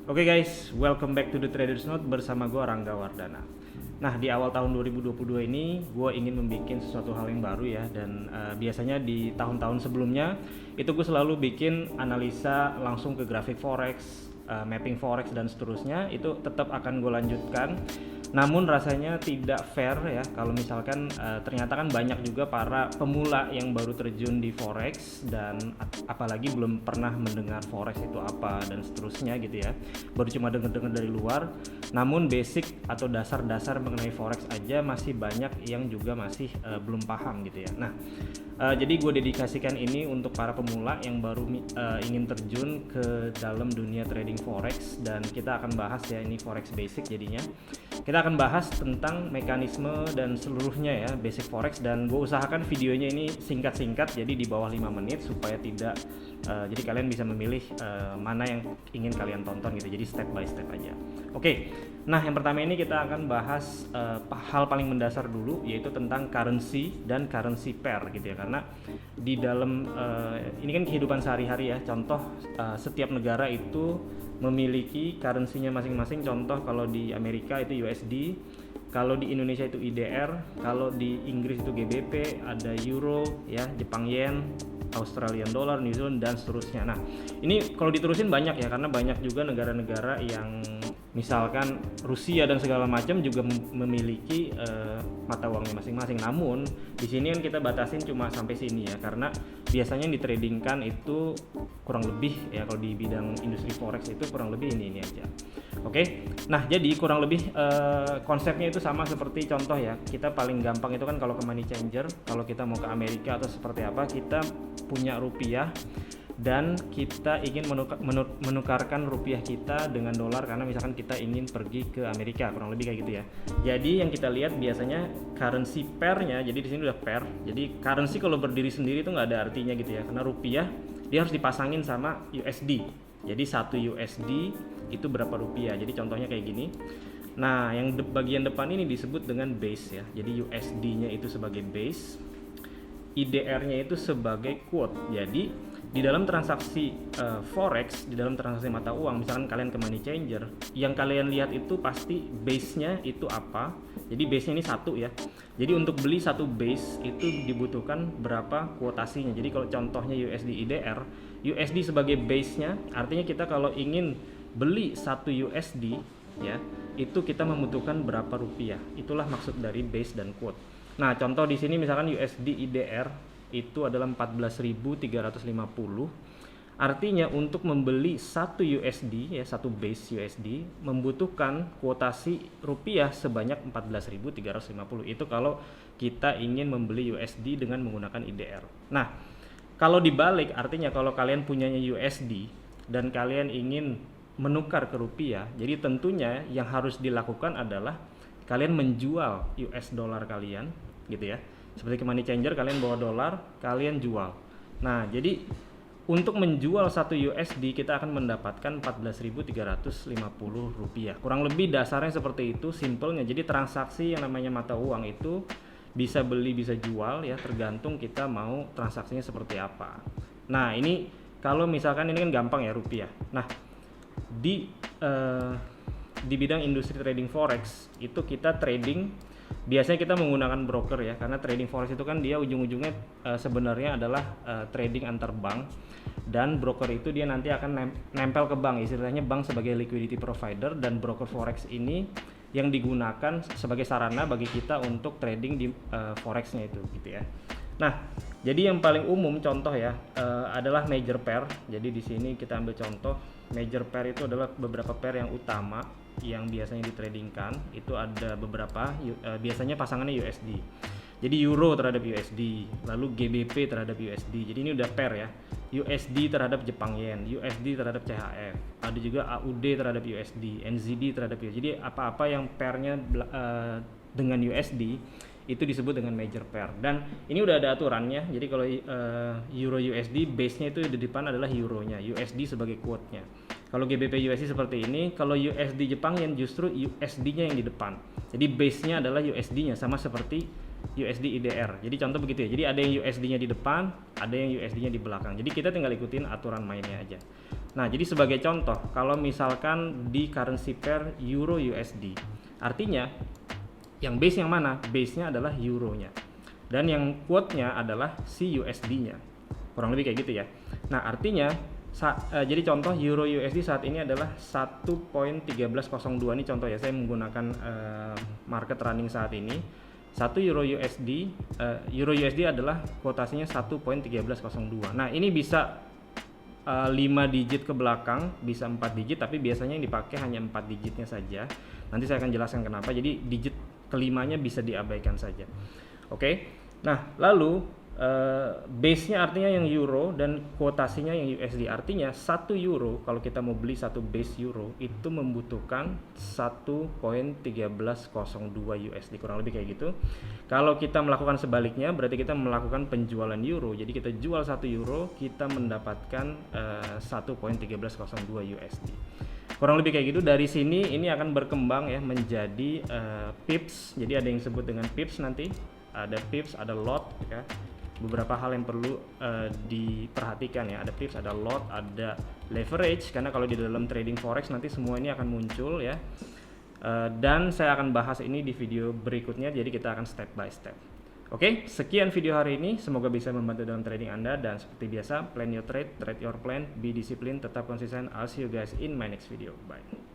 Oke guys, welcome back to the Traders Note bersama gue Rangga Wardana. Nah, di awal tahun 2022 ini gue ingin membuat sesuatu hal yang baru ya. Dan biasanya di tahun-tahun sebelumnya itu gue selalu bikin analisa langsung ke grafik forex, mapping forex dan seterusnya. Itu tetap akan gue lanjutkan. Namun rasanya tidak fair ya kalau misalkan ternyata kan banyak juga para pemula yang baru terjun di forex dan apalagi belum pernah mendengar forex itu apa dan seterusnya gitu ya. Baru cuma dengar-dengar dari luar. Namun basic atau dasar-dasar mengenai forex aja masih banyak yang juga masih belum paham gitu ya. Nah, jadi gue dedikasikan ini untuk para pemula yang baru ingin terjun ke dalam dunia trading forex, dan kita akan bahas ya, ini forex basic jadinya. Kita akan bahas tentang mekanisme dan seluruhnya ya, basic forex, dan gue usahakan videonya ini singkat-singkat, jadi di bawah 5 menit supaya tidak jadi kalian bisa memilih mana yang ingin kalian tonton gitu, jadi step by step aja. Oke, nah yang pertama ini kita akan bahas hal paling mendasar dulu, yaitu tentang currency dan currency pair gitu ya, karena di dalam ini kan kehidupan sehari-hari ya. Contoh, setiap negara itu memiliki currency-nya masing-masing. Contoh kalau di Amerika itu USD, kalau di Indonesia itu IDR, kalau di Inggris itu GBP, ada Euro ya, Jepang Yen, Australian Dollar, New Zealand dan seterusnya. Nah, ini kalau diterusin banyak ya, karena banyak juga negara-negara yang misalkan Rusia dan segala macam juga memiliki mata uangnya masing-masing. Namun di sini kan kita batasin cuma sampai sini ya, karena biasanya yang ditradingkan itu kurang lebih ya, kalau di bidang industri forex itu kurang lebih ini aja. Oke, nah jadi kurang lebih konsepnya itu sama seperti contoh ya. Kita paling gampang itu kan kalau ke money changer, kalau kita mau ke Amerika atau seperti apa, kita punya rupiah dan kita ingin menukarkan rupiah kita dengan dolar karena misalkan kita ingin pergi ke Amerika, kurang lebih kayak gitu ya. Jadi yang kita lihat biasanya currency pair-nya, jadi di sini udah pair. Jadi currency kalau berdiri sendiri itu nggak ada artinya gitu ya, karena rupiah dia harus dipasangin sama USD. Jadi 1 USD itu berapa rupiah. Jadi contohnya kayak gini. Nah, yang bagian depan ini disebut dengan base ya. Jadi USD-nya itu sebagai base, IDR-nya itu sebagai quote. Jadi di dalam transaksi forex, di dalam transaksi mata uang, misalkan kalian ke money changer, yang kalian lihat itu pasti base-nya itu apa. Jadi base-nya ini 1 ya. Jadi untuk beli 1 base itu dibutuhkan berapa kuotasinya. Jadi kalau contohnya USD IDR, USD sebagai base-nya, artinya kita kalau ingin beli 1 USD ya, itu kita membutuhkan berapa rupiah. Itulah maksud dari base dan quote. Nah, contoh di sini misalkan USD IDR itu adalah 14.350. Artinya untuk membeli 1 USD ya, 1 base USD membutuhkan kuotasi rupiah sebanyak 14.350. Itu kalau kita ingin membeli USD dengan menggunakan IDR. Nah, kalau dibalik, artinya kalau kalian punyanya USD dan kalian ingin menukar ke rupiah, jadi tentunya yang harus dilakukan adalah kalian menjual US dollar kalian gitu ya. Seperti ke money changer, kalian bawa dolar, kalian jual. Nah, jadi untuk menjual 1 USD kita akan mendapatkan 14.350 rupiah. Kurang lebih dasarnya seperti itu, simpelnya. Jadi transaksi yang namanya mata uang itu bisa beli bisa jual ya, tergantung kita mau transaksinya seperti apa. Nah, ini kalau misalkan ini kan gampang ya, rupiah. Nah, di bidang industri trading forex itu kita trading biasanya kita menggunakan broker ya, karena trading forex itu kan dia ujung-ujungnya sebenarnya adalah trading antar bank, dan broker itu dia nanti akan nempel ke bank, istilahnya bank sebagai liquidity provider, dan broker forex ini yang digunakan sebagai sarana bagi kita untuk trading di forexnya itu gitu ya. Nah, jadi yang paling umum contoh ya adalah major pair. Jadi di sini kita ambil contoh major pair, itu adalah beberapa pair yang utama yang biasanya ditradingkan. Itu ada beberapa, biasanya pasangannya USD. Jadi euro terhadap USD, lalu GBP terhadap USD. Jadi ini udah pair ya. USD terhadap Jepang Yen, USD terhadap CHF, ada juga AUD terhadap USD, NZD terhadap USD. Jadi apa-apa yang pairnya dengan USD itu disebut dengan major pair. Dan ini udah ada aturannya. Jadi kalau euro USD, base-nya itu di depan adalah euronya, USD sebagai quote-nya. Kalau GBP USD seperti ini, kalau USD Jepang Yen justru USD-nya yang di depan. Jadi base-nya adalah USD-nya, sama seperti USD IDR. Jadi contoh begitu ya. Jadi ada yang USD-nya di depan, ada yang USD-nya di belakang. Jadi kita tinggal ikutin aturan mainnya aja. Nah, jadi sebagai contoh, kalau misalkan di currency pair Euro USD, artinya yang base yang mana? Base-nya adalah Euro-nya. Dan yang quote-nya adalah si USD-nya. Kurang lebih kayak gitu ya. Nah, artinya jadi contoh Euro USD saat ini adalah 1.1302 ini contoh ya. Saya menggunakan market running saat ini. 1 Euro USD adalah kuotasinya 1.1302. Nah, ini bisa 5 digit ke belakang, bisa 4 digit, tapi biasanya yang dipakai hanya 4 digitnya saja. Nanti saya akan jelaskan kenapa. Jadi digit kelimanya bisa diabaikan saja. Oke. Nah, lalu base-nya artinya yang euro dan kuotasinya yang USD. Artinya 1 euro kalau kita mau beli satu base euro itu membutuhkan 1.1302 USD, kurang lebih kayak gitu. Kalau kita melakukan sebaliknya berarti kita melakukan penjualan euro. Jadi kita jual 1 euro, kita mendapatkan 1.1302 USD. Kurang lebih kayak gitu. Dari sini ini akan berkembang ya menjadi pips. Jadi ada yang disebut dengan pips nanti. Ada pips, ada lot ya. Beberapa hal yang perlu diperhatikan ya. Ada pips, ada lot, ada leverage, karena kalau di dalam trading forex nanti semua ini akan muncul ya. Dan saya akan bahas ini di video berikutnya, jadi kita akan step by step. Oke, sekian video hari ini, semoga bisa membantu dalam trading Anda. Dan seperti biasa, plan your trade, trade your plan, be disciplined, tetap konsisten. I'll see you guys in my next video. Bye.